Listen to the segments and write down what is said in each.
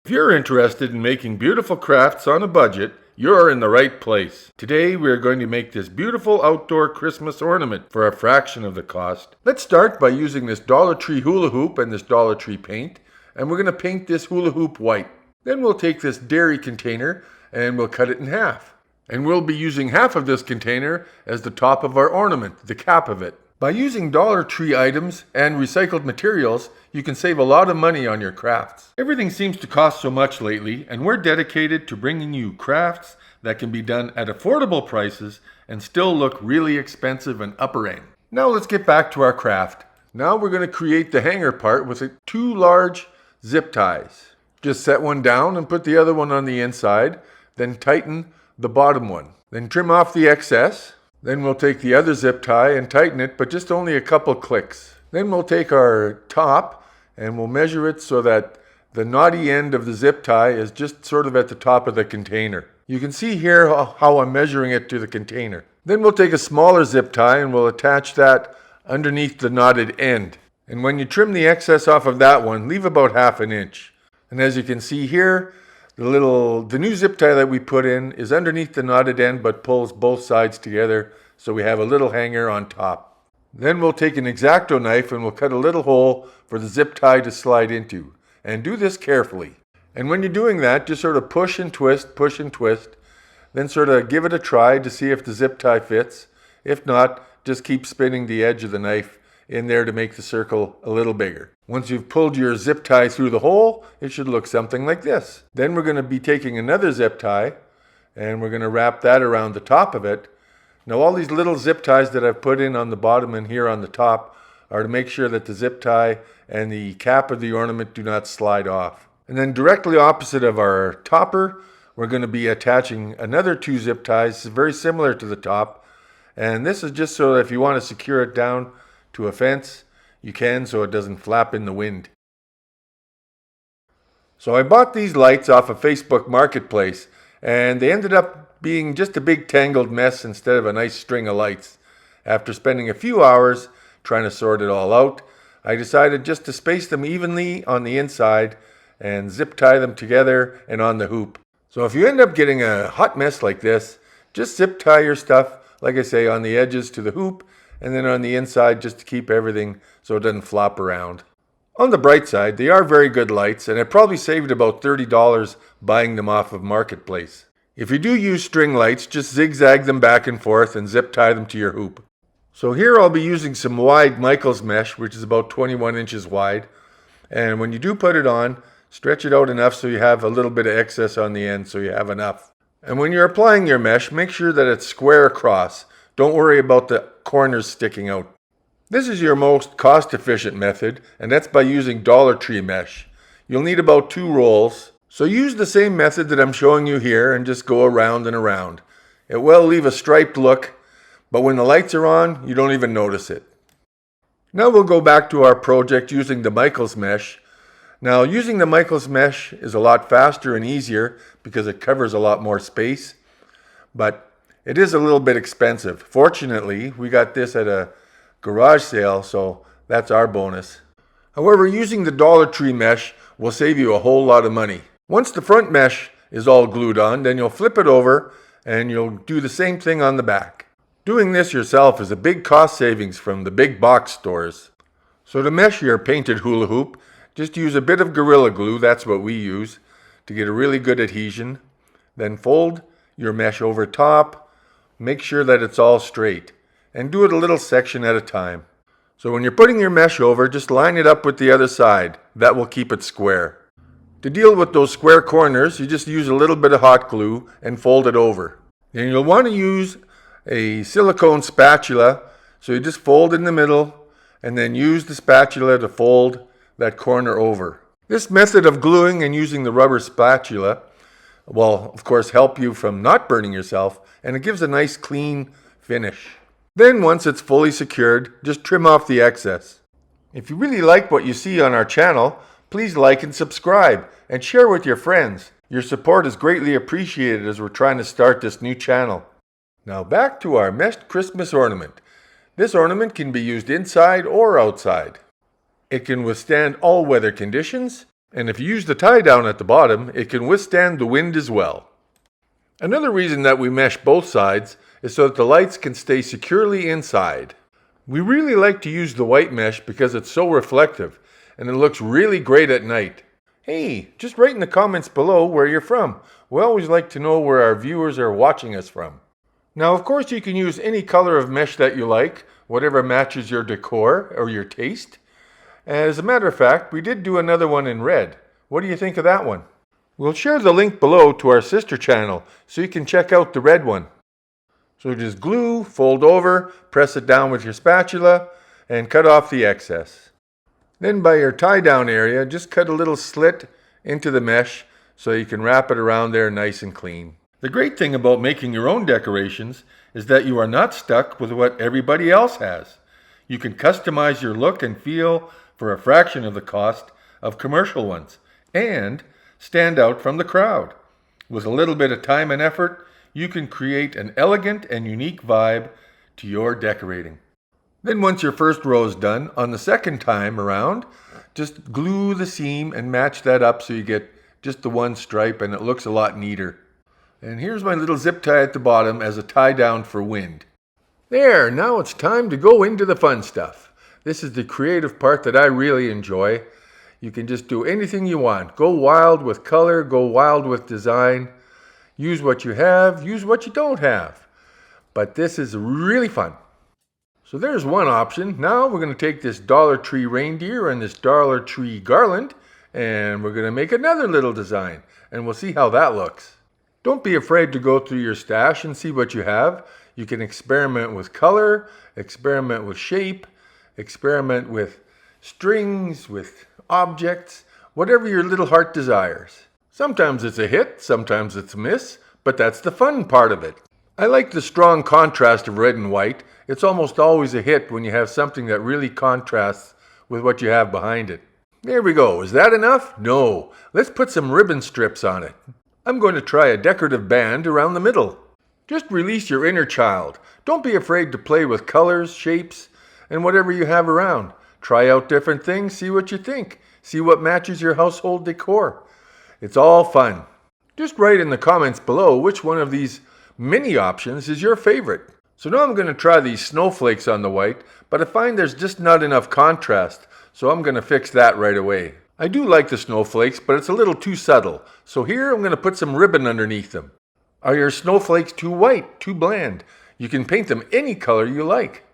If you're interested in making beautiful crafts on a budget, you're in the right place. Today we are going to make this beautiful outdoor Christmas ornament for a fraction of the cost. Let's start by using this Dollar Tree hula hoop and this Dollar Tree paint, and we're going to paint this hula hoop white. Then we'll take this dairy container and we'll cut it in half. And we'll be using half of this container as the top of our ornament, the cap of it. By using Dollar Tree items and recycled materials, you can save a lot of money on your crafts. Everything seems to cost so much lately, and we're dedicated to bringing you crafts that can be done at affordable prices and still look really expensive and upper end. Now let's get back to our craft. Now we're going to create the hanger part with two large zip ties. Just set one down and put the other one on the inside, then tighten the bottom one. Then trim off the excess. Then we'll take the other zip tie and tighten it, but just only a couple clicks. Then we'll take our top and we'll measure it so that the knotty end of the zip tie is just sort of at the top of the container. You can see here how I'm measuring it to the container. Then we'll take a smaller zip tie and we'll attach that underneath the knotted end. And when you trim the excess off of that one, leave about 1/2 inch. And as you can see here, the new zip tie that we put in is underneath the knotted end but pulls both sides together, so we have a little hanger on top. Then we'll take an X-Acto knife and we'll cut a little hole for the zip tie to slide into. And do this carefully. And when you're doing that, just sort of push and twist, then sort of give it a try to see if the zip tie fits. If not, just keep spinning the edge of the knife in there to make the circle a little bigger. Once you've pulled your zip tie through the hole, it should look something like this. Then we're going to be taking another zip tie and we're going to wrap that around the top of it. Now all these little zip ties that I've put in on the bottom and here on the top are to make sure that the zip tie and the cap of the ornament do not slide off. And then directly opposite of our topper, we're going to be attaching another 2 zip ties, very similar to the top. And this is just so that if you want to secure it down to a fence, you can, so it doesn't flap in the wind. So I bought these lights off of Facebook Marketplace, and they ended up being just a big tangled mess instead of a nice string of lights. After spending a few hours trying to sort it all out, I decided just to space them evenly on the inside and zip tie them together and on the hoop. So if you end up getting a hot mess like this, just zip tie your stuff, like I say, on the edges to the hoop, and then on the inside just to keep everything so it doesn't flop around. On the bright side, they are very good lights, and I probably saved about $30 buying them off of Marketplace. If you do use string lights, just zigzag them back and forth and zip tie them to your hoop. So here I'll be using some wide Micheal's mesh, which is about 21 inches wide. And when you do put it on, stretch it out enough so you have a little bit of excess on the end so you have enough. And when you're applying your mesh, make sure that it's square across. Don't worry about the corners sticking out. This is your most cost-efficient method, and that's by using Dollar Tree mesh. You'll need about 2 rolls. So use the same method that I'm showing you here and just go around and around. It will leave a striped look, but when the lights are on, you don't even notice it. Now we'll go back to our project using the Micheal's mesh. Now using the Micheal's mesh is a lot faster and easier because it covers a lot more space, but it is a little bit expensive. Fortunately, we got this at a garage sale, so that's our bonus. However, using the Dollar Tree mesh will save you a whole lot of money. Once the front mesh is all glued on, then you'll flip it over and you'll do the same thing on the back. Doing this yourself is a big cost savings from the big box stores. So to mesh your painted hula hoop, just use a bit of Gorilla Glue, that's what we use, to get a really good adhesion. Then fold your mesh over top. Make sure that it's all straight, and do it a little section at a time. So when you're putting your mesh over, just line it up with the other side. That will keep it square. To deal with those square corners, you just use a little bit of hot glue and fold it over. And you'll want to use a silicone spatula, so you just fold in the middle and then use the spatula to fold that corner over. This method of gluing and using the rubber spatula will, of course, help you from not burning yourself, and it gives a nice clean finish. Then once it's fully secured, just trim off the excess. If you really like what you see on our channel, please like and subscribe and share with your friends. Your support is greatly appreciated as we're trying to start this new channel. Now back to our meshed Christmas ornament. This ornament can be used inside or outside. It can withstand all weather conditions And if you use the tie down at the bottom, it can withstand the wind as well. Another reason that we mesh both sides is so that the lights can stay securely inside. We really like to use the white mesh because it's so reflective and it looks really great at night. Hey, just write in the comments below where you're from. We always like to know where our viewers are watching us from. Now, of course, you can use any color of mesh that you like, whatever matches your decor or your taste. As a matter of fact, we did do another one in red. What do you think of that one? We'll share the link below to our sister channel so you can check out the red one. So just glue, fold over, press it down with your spatula, and cut off the excess. Then by your tie down area, just cut a little slit into the mesh so you can wrap it around there nice and clean. The great thing about making your own decorations is that you are not stuck with what everybody else has. You can customize your look and feel for a fraction of the cost of commercial ones and stand out from the crowd. With a little bit of time and effort, you can create an elegant and unique vibe to your decorating. Then once your first row is done, on the second time around, just glue the seam and match that up so you get just the one stripe and it looks a lot neater. And here's my little zip tie at the bottom as a tie down for wind. There, now it's time to go into the fun stuff. This is the creative part that I really enjoy. You can just do anything you want. Go wild with color, go wild with design. Use what you have, use what you don't have. But this is really fun. So there's one option. Now we're going to take this Dollar Tree reindeer and this Dollar Tree garland and we're going to make another little design and we'll see how that looks. Don't be afraid to go through your stash and see what you have. You can experiment with color, experiment with shape, experiment with strings, with objects, whatever your little heart desires. Sometimes it's a hit, sometimes it's a miss, but that's the fun part of it. I like the strong contrast of red and white. It's almost always a hit when you have something that really contrasts with what you have behind it. There we go. Is that enough? No. Let's put some ribbon strips on it. I'm going to try a decorative band around the middle. Just release your inner child. Don't be afraid to play with colors, shapes, and whatever you have around. Try out different things, see what you think. See what matches your household decor. It's all fun. Just write in the comments below which one of these many options is your favorite. So now I'm going to try these snowflakes on the white, but I find there's just not enough contrast, so I'm going to fix that right away. I do like the snowflakes, but it's a little too subtle. So here I'm going to put some ribbon underneath them. Are your snowflakes too white, too bland? You can paint them any color you like.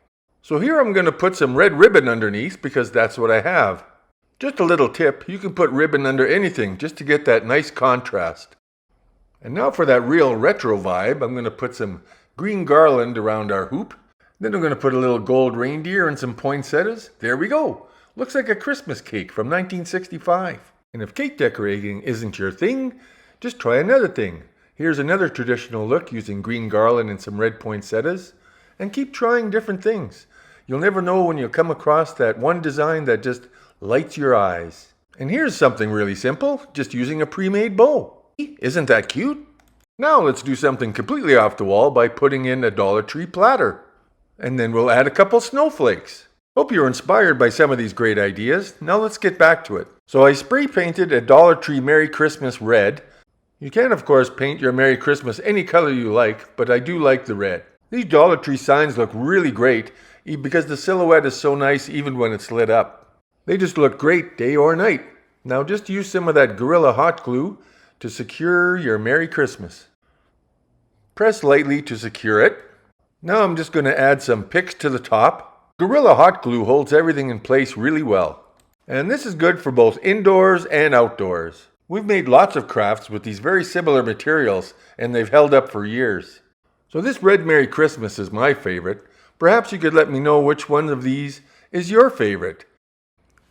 So here I'm going to put some red ribbon underneath because that's what I have. Just a little tip, you can put ribbon under anything just to get that nice contrast. And now for that real retro vibe, I'm going to put some green garland around our hoop. Then I'm going to put a little gold reindeer and some poinsettias. There we go. Looks like a Christmas cake from 1965. And if cake decorating isn't your thing, just try another thing. Here's another traditional look using green garland and some red poinsettias. And keep trying different things. You'll never know when you'll come across that one design that just lights your eyes. And here's something really simple, just using a pre-made bow. Isn't that cute? Now let's do something completely off the wall by putting in a Dollar Tree platter. And then we'll add a couple snowflakes. Hope you're inspired by some of these great ideas. Now let's get back to it. So I spray painted a Dollar Tree Merry Christmas red. You can of course paint your Merry Christmas any color you like, but I do like the red. These Dollar Tree signs look really great because the silhouette is so nice even when it's lit up. They just look great day or night. Now just use some of that Gorilla hot glue to secure your Merry Christmas. Press lightly to secure it. Now I'm just going to add some picks to the top. Gorilla hot glue holds everything in place really well. And this is good for both indoors and outdoors. We've made lots of crafts with these very similar materials and they've held up for years. So this red Merry Christmas is my favorite. Perhaps you could let me know which one of these is your favorite.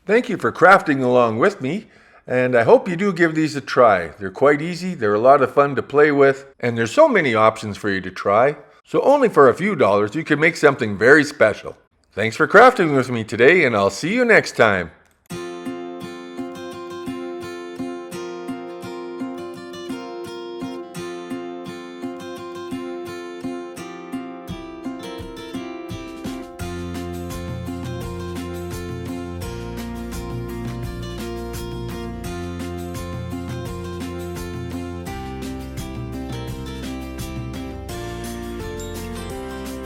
Thank you for crafting along with me, and I hope you do give these a try. They're quite easy, they're a lot of fun to play with, and there's so many options for you to try. So only for a few dollars you can make something very special. Thanks for crafting with me today, and I'll see you next time.